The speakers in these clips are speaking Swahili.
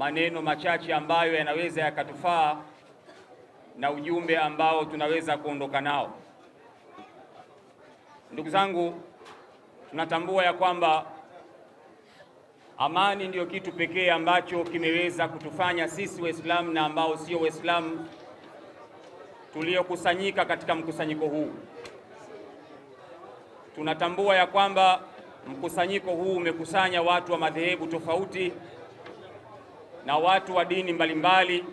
maneno machache ambayo yanaweza yakatufaa na ujumbe ambao tunaweza kuondoka nao. Ndugu zangu, tunatambua ya kwamba amani ndiyo kitu pekee ambacho kimeweza kutufanya sisi Waislamu na ambao sio Waislamu tuliokusanyika katika mkusanyiko huu. Tunatambua ya kwamba mkusanyiko huu umekusanya watu wa madhehebu tofauti na watu wa dini mbalimbali,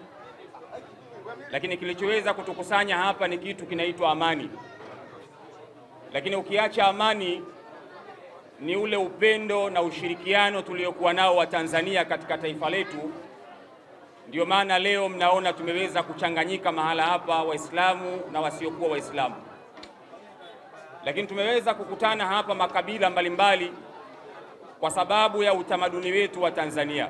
lakini kilichoweza kutukusanya hapa ni kitu kinaitwa amani. Lakini ukiacha amani ni ule upendo na ushirikiano tuliokuwa nao wa Tanzania katika taifa letu. Ndio maana leo mnaona tumeweza kuchanganyika mahala hapa, Waislamu na wasiokuwa Waislamu. Lakini tumeweza kukutana hapa makabila mbalimbali kwa sababu ya utamaduni wetu wa Tanzania.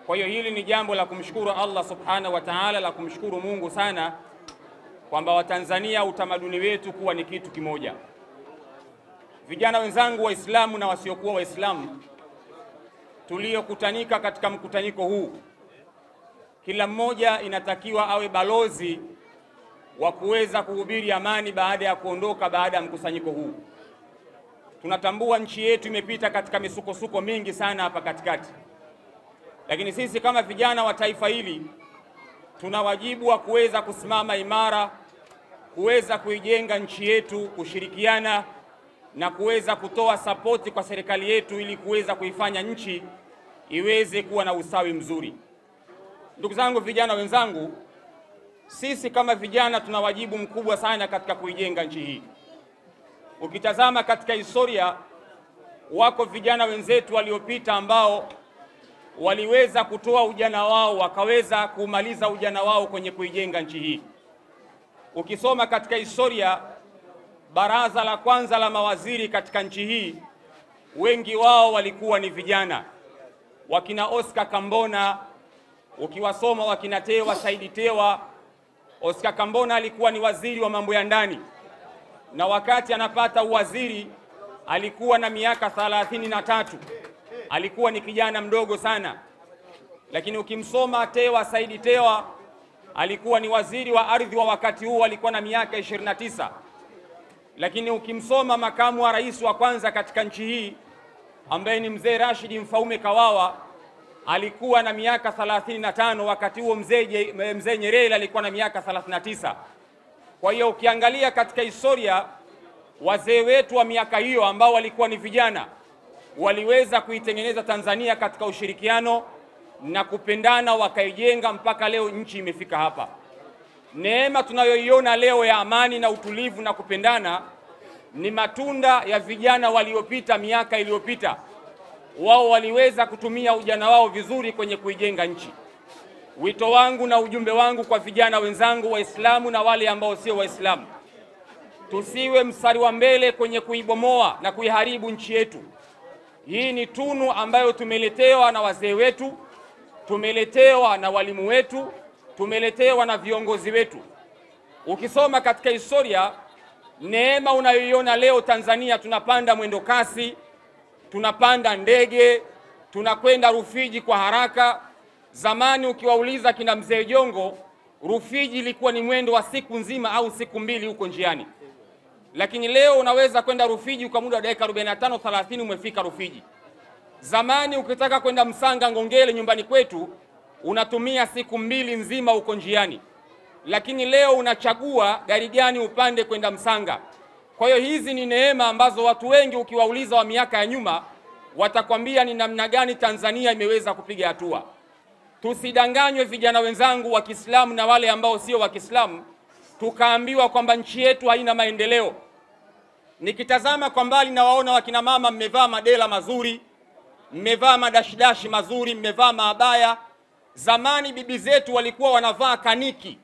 Kwa hiyo hili ni jambo la kumshukuru Allah subhanahu wa ta'ala, la kumshukuru Mungu sana kwamba Watanzania utamaduni wetu kuwa ni kitu kimoja. Vijana wenzangu Waislamu na wasiokuwa Waislamu tuliokutanika katika mkutaniko huu, kila mmoja inatakiwa awe balozi wa kuweza kuhubiri amani baada ya kuondoka baada ya mkusanyiko huu. Tunatambua nchi yetu imepita katika misukosuko mingi sana hapa katikati. Lakini sisi kama vijana wa taifa hili tuna wajibu wa kuweza kusimama imara, kuweza kuijenga nchi yetu, kushirikiana na kuweza kutoa sapoti kwa serikali yetu ili kuweza kuifanya nchi iweze kuwa na usawi mzuri. Ndugu zangu vijana wenzangu, sisi kama vijana tuna wajibu mkubwa sana katika kuijenga nchi hii. Ukitazama katika historia, wako vijana wenzetu waliopita ambao waliweza kutoa ujana wao, wakaweza kumaliza ujana wao kwenye kuijenga nchi hii. Ukisoma katika historia, baraza la kwanza la mawaziri katika nchi hii, wengi wao walikuwa ni vijana. Wakina Oscar Kambona, ukiwasoma wakina Tewa Saidi Tewa. Oscar Kambona alikuwa ni waziri wa mambo ya ndani, na wakati anapata uwaziri alikuwa na miaka 33. Alikuwa ni kijana mdogo sana. Lakini ukimsoma Tewa Saidi Tewa, alikuwa ni waziri wa ardhi wa wakati huo, alikuwa na miaka 29. Lakini ukimsoma makamu wa rais wa kwanza katika nchi hii ambaye ni mzee Rashid Mfaume Kawawa, alikuwa na miaka 35. Wakati huo mzee Nyerere alikuwa na miaka 39. Kwa hiyo ukiangalia katika historia, wazee wetu wa miaka hiyo ambao walikuwa ni vijana waliweza kuitengeneza Tanzania katika ushirikiano na kupendana, wakaijenga mpaka leo nchi imefika hapa. Neema tunayoiona leo ya amani na utulivu na kupendana ni matunda ya vijana waliopita miaka iliyopita. Wao waliweza kutumia ujana wao vizuri kwenye kuijenga nchi. Wito wangu na ujumbe wangu kwa vijana wenzangu Waislamu na wale ambao sio Waislamu, tusiwe mstari wa mbele kwenye kuibomoa na kuiharibu nchi yetu. Hii ni tunu ambayo tumeletewa na wazee wetu, tumeletewa na walimu wetu, tumeletewa na viongozi wetu. Ukisoma katika historia, neema unayoiona leo Tanzania, tunapanda mwendo kasi, tunapanda ndege, tunakwenda Rufiji kwa haraka. Zamani ukiwauliza kina mzee Jongo, Rufiji ilikuwa ni mwendo wa siku nzima au siku mbili huko njiani. Lakini leo unaweza kwenda Rufiji kwa muda wa dakika 45-30 umefika Rufiji. Zamani ukitaka kwenda Msanga Ngongele nyumbani kwetu unatumia siku mbili nzima huko njiani. Lakini leo unachagua gari gani upande kwenda Msanga. Kwa hiyo hizi ni neema ambazo watu wengi ukiwauliza wa miaka ya nyuma watakwambia ni namna gani Tanzania imeweza kupiga hatua. Tusidanganywe vijana wenzangu wa Kiislamu na wale ambao sio wa Kiislamu, tukaambiwa kwamba nchi yetu haina maendeleo. Nikitazama kwa mbali na waona wakina mama mmevaa madela mazuri, mmevaa madashidashi mazuri, mmevaa maabaya. Zamani bibi zetu walikuwa wanavaa kaniki,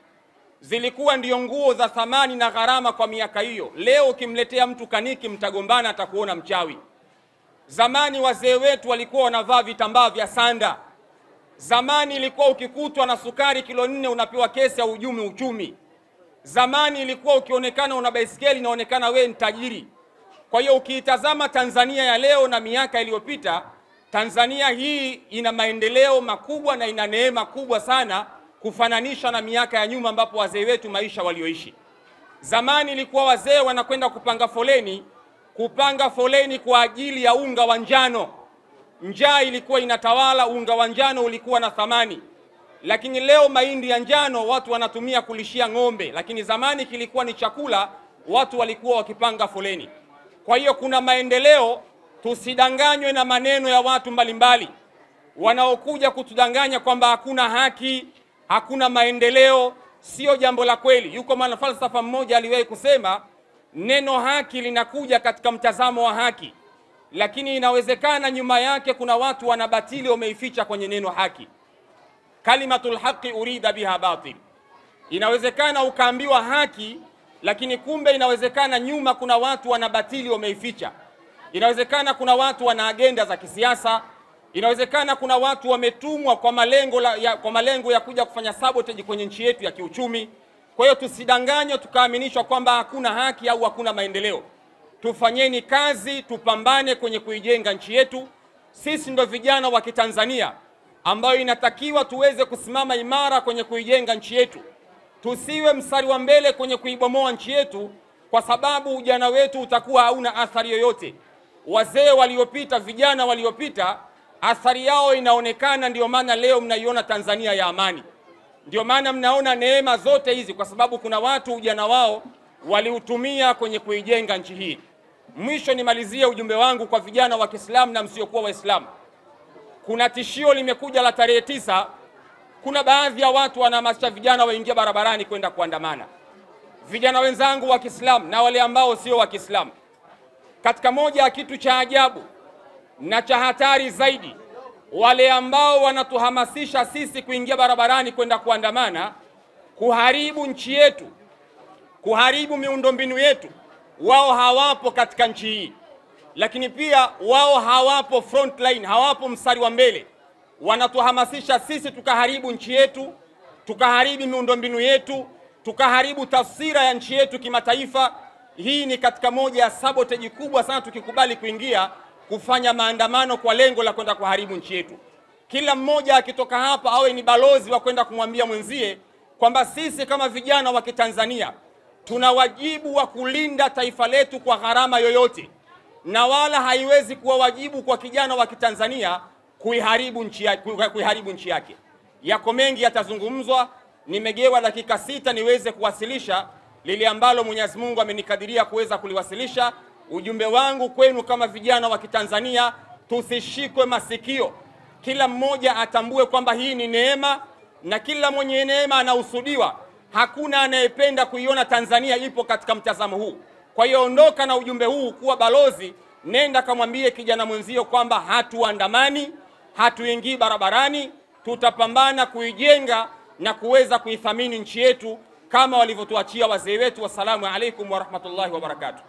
zilikuwa ndio nguo za thamani na gharama kwa miaka hiyo. Leo ukimletea mtu kaniki mtagombana, atakuona mchawi. Zamani wazee wetu walikuwa wanavaa vitambaa vya sanda. Zamani ilikuwa ukikutwa na sukari kilo 4 unapewa kesi ya uhujumu uchumi. Zamani ilikuwa ukionekana una baiskeli inaonekana wewe ni tajiri. Kwa hiyo ukiitazama Tanzania ya leo na miaka iliyopita, Tanzania hii ina maendeleo makubwa na ina neema kubwa sana kufananisha na miaka ya nyuma ambapo wazee wetu maisha walioishi. Zamani ilikuwa wazee wanakwenda kupanga foleni kwa ajili ya unga wa njano. Njaa ilikuwa inatawala, unga wa njano ulikuwa na thamani. Lakini leo mahindi ya njano watu wanatumia kulishia ng'ombe, lakini zamani kilikuwa ni chakula, watu walikuwa wakipanga foleni. Kwa hiyo kuna maendeleo, tusidanganywe na maneno ya watu mbalimbali wanaokuja kutudanganya kwamba hakuna haki, hakuna maendeleo. Sio jambo la kweli. Yuko mwanafalsafa mmoja aliwahi kusema neno haki linakuja katika mtazamo wa haki, lakini inawezekana nyuma yake kuna watu wanabatili wameificha kwenye neno haki. Kalimatul haqi urida biha batil. Inawezekana ukaambiwa haki, lakini kumbe inawezekana nyuma kuna watu wanabatili wameificha. Inawezekana kuna watu wana agenda za kisiasa. Inawezekana kuna watu wametumwa kwa malengo ya kuja kufanya sabotage kwenye nchi yetu ya kiuchumi. Kwa hiyo tusidanganywe tukaaminishwa kwamba hakuna haki au hakuna maendeleo. Tufanyeni kazi, tupambane kwenye kuijenga nchi yetu. Sisi ndo vijana wa Kitanzania ambao inatakiwa tuweze kusimama imara kwenye kuijenga nchi yetu. Tusiwe mstari wa mbele kwenye kuibomoa nchi yetu, kwa sababu ujana wetu utakuwa hauna athari yoyote. Wazee waliopita, vijana waliopita, athari yao inaonekana. Ndio maana leo mnaiona Tanzania ya amani. Ndio maana mnaona neema zote hizi, kwa sababu kuna watu ujana wao waliutumia kwenye kuijenga nchi hii. Mwisho nimalizie ujumbe wangu kwa vijana wa Kiislamu na msiokuwa Waislamu. Kuna tishio limekuja la tarehe 9. Kuna baadhi ya watu wanahamasisha vijana waingie barabarani kwenda kuandamana. Vijana wenzangu wa Kiislamu na wale ambao sio wa Kiislamu, katika moja ya kitu cha ajabu na cha hatari zaidi, wale ambao wanatuhamasisha sisi kuingia barabarani kwenda kuandamana, kuharibu nchi yetu, kuharibu miundombinu yetu, wao hawapo katika nchi hii. Lakini pia wao hawapo front line, hawapo mstari wa mbele. Wanatuhamasisha sisi tukaharibu nchi yetu, tukaharibu miundombinu yetu, tukaharibu taswira ya nchi yetu kimataifa. Hii ni katika moja ya sabotage kubwa sana tukikubali kuingia kufanya maandamano kwa lengo la kwenda kuharibu nchi yetu. Kila mmoja akitoka hapa awe ni balozi wa kwenda kumwambia mwenzie kwamba sisi kama vijana wa Kitanzania tuna wajibu wa kulinda taifa letu kwa gharama yoyote, na wala haiwezi kuwa wajibu kwa kijana wa Kitanzania kuiharibu nchi yake. Yako mengi yatazungumzwa. Nimegewa dakika 6 niweze kuwasilisha lile ambalo Mwenyezi Mungu amenikadiria kuweza kuliwasilisha. Ujumbe wangu kwenu kama vijana wa Kitanzania, tusishikwe masikio. Kila mmoja atambue kwamba hii ni neema, na kila mwenye neema anahusudiwa. Hakuna anayependa kuiona Tanzania ipo katika mtazamo huu. Kwa hiyo ondoka na ujumbe huu, kuwa balozi. Nenda kamwambie kijana mwenzio kwamba hatuandamani, hatuingii barabarani, tutapambana kuijenga na kuweza kuithamini nchi yetu kama walivyotuachia wazee wetu. Wassalamu alaikum wa rahmatullahi wa barakatuh.